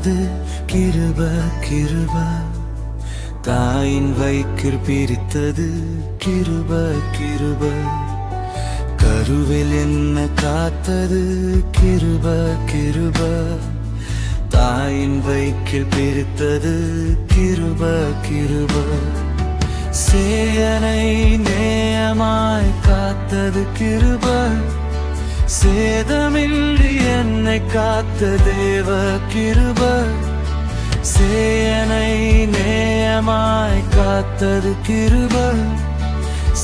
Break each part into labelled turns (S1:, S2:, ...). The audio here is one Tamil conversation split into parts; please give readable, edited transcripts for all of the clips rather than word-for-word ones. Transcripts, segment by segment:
S1: காத்தது கிருப கிருப. தாயின் வயிற்றில் பிரித்தது கிருப கிருப. கருவில் என்ன காத்தது கிருப கிருப. தாயின் வயிற்றில் பிரித்தது கிருப கிருப. சேயனை நேயமாய் காத்தது கிருப. சேதமின்றி என்னை காத்த தேவ கிருப. சேயனை நேயமாய் காத்தது கிருப.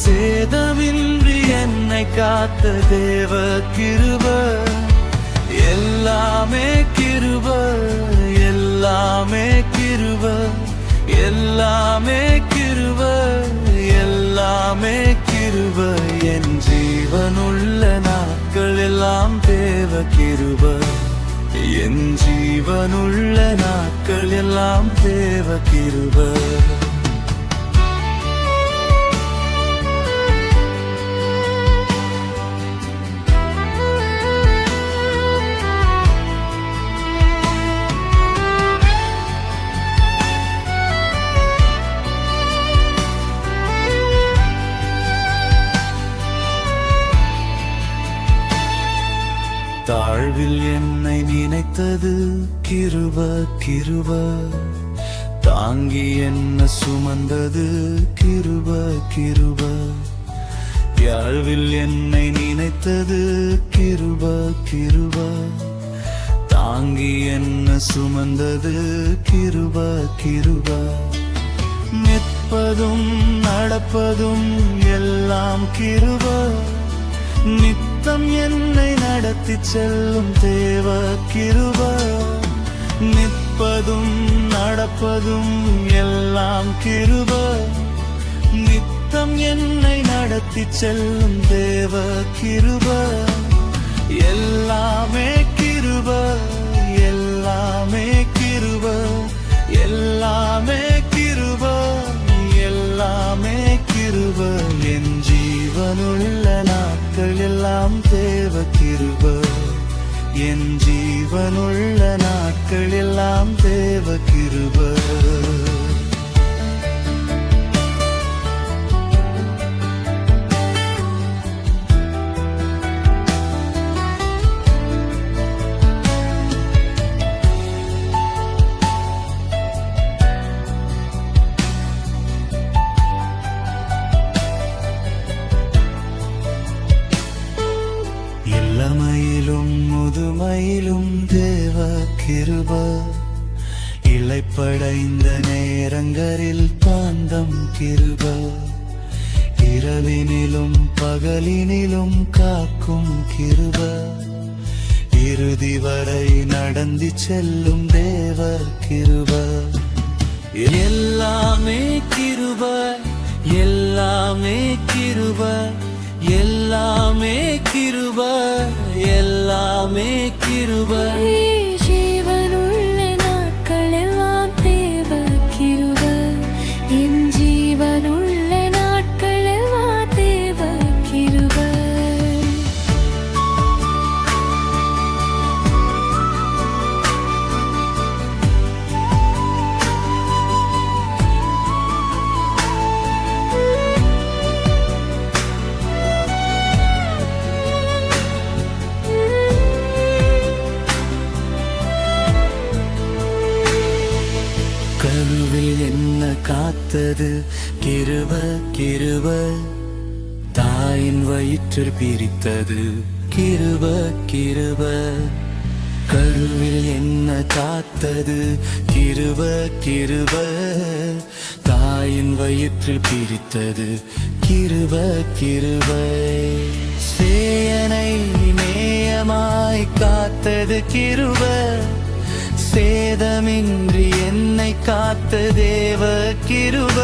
S1: சேதமின்றி என்னை காத்த தேவ கிருப. எல்லாமே கிருப எல்லாமே கிருப. எல்லாமே கிருப எல்லாமே கிருப. என் ஜீவனுள்ள நாட்கள் எல்லாம் தேவ கிருப. என் ஜீவனுள்ள நாட்கள் எல்லாம் தேவ கிருப. தாழ்வில் என்னை நினைத்தது கிருப கிருப. தாங்கி என்ன சுமந்தது கிருப கிருப. யாழ்வில் என்னை நினைத்தது கிருப கிருப. தாங்கி என்ன சுமந்தது கிருப கிருப. நிற்பதும் நடப்பதும் எல்லாம் கிருப. நித்தம் என்னை நடத்தி செல்லும் தேவ கிருப. நிற்பதும் நடப்பதும் எல்லாம் கிருப. நித்தம் என்னை நடத்தி செல்லும் தேவ கிருப. எல்லாமே கிருப எல்லாமே கிருப. எல்லாமே கிருப எல்லாமே கிருப. என் ஜீவனுள்ள நாட்கள் எல்லாம் தேவ கிருப. என் ஜீவனுள்ள நாட்கள் எல்லாம் தேவ கிருப. இளமையிலும் முதுமையிலும் தேவ கிருப. இளைப்படைந்த நேரங்களில் பாந்தம் கிருப. இரவினிலும் பகலினிலும் காக்கும் கிருப. இறுதி வரை நடந்து செல்லும் தேவ கிருப. எல்லாமே கிருப எல்லாமே கிருப. எல்லாமே கிருப எல்லாமே கிருப.
S2: ஜீவனுள்ள நாட்கள் எல்லாம் தேவ கிருப. என் ஜீவனுள்ள நாட்கள் எல்லாம் தேவ கிருப.
S1: கருவில் என்ன காத்தது கிருப கிருப. தாயின் வயிற்றில் பிரித்தது கிருப கிருப. கருவில் என்ன காத்தது கிருப கிருப. தாயின் வயிற்றில் பிரித்தது கிருப கிருப. சேயனை நேயமாய் காத்தது கிருப. சேதமின்றி என்னை காத்த தேவ கிருப.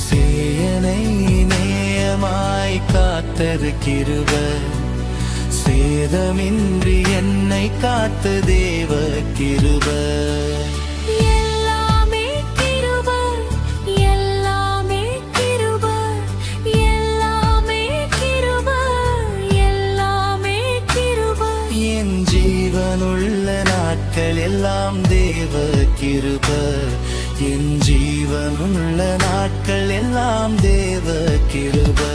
S1: சேயனை நேயமாய் காத்தது கிருப. சேதமின்றி என்னை காத்த தேவ கிருப.
S2: எல்லாமே கிருப எல்லாமே கிருப. எல்லாமே கிருப எல்லாமே கிருப.
S1: என் ஜீவனுள்ள நாட்கள் எல்லாம் என் ஜீவனுள்ள நாட்கள் எல்லாம் தேவ கிருபை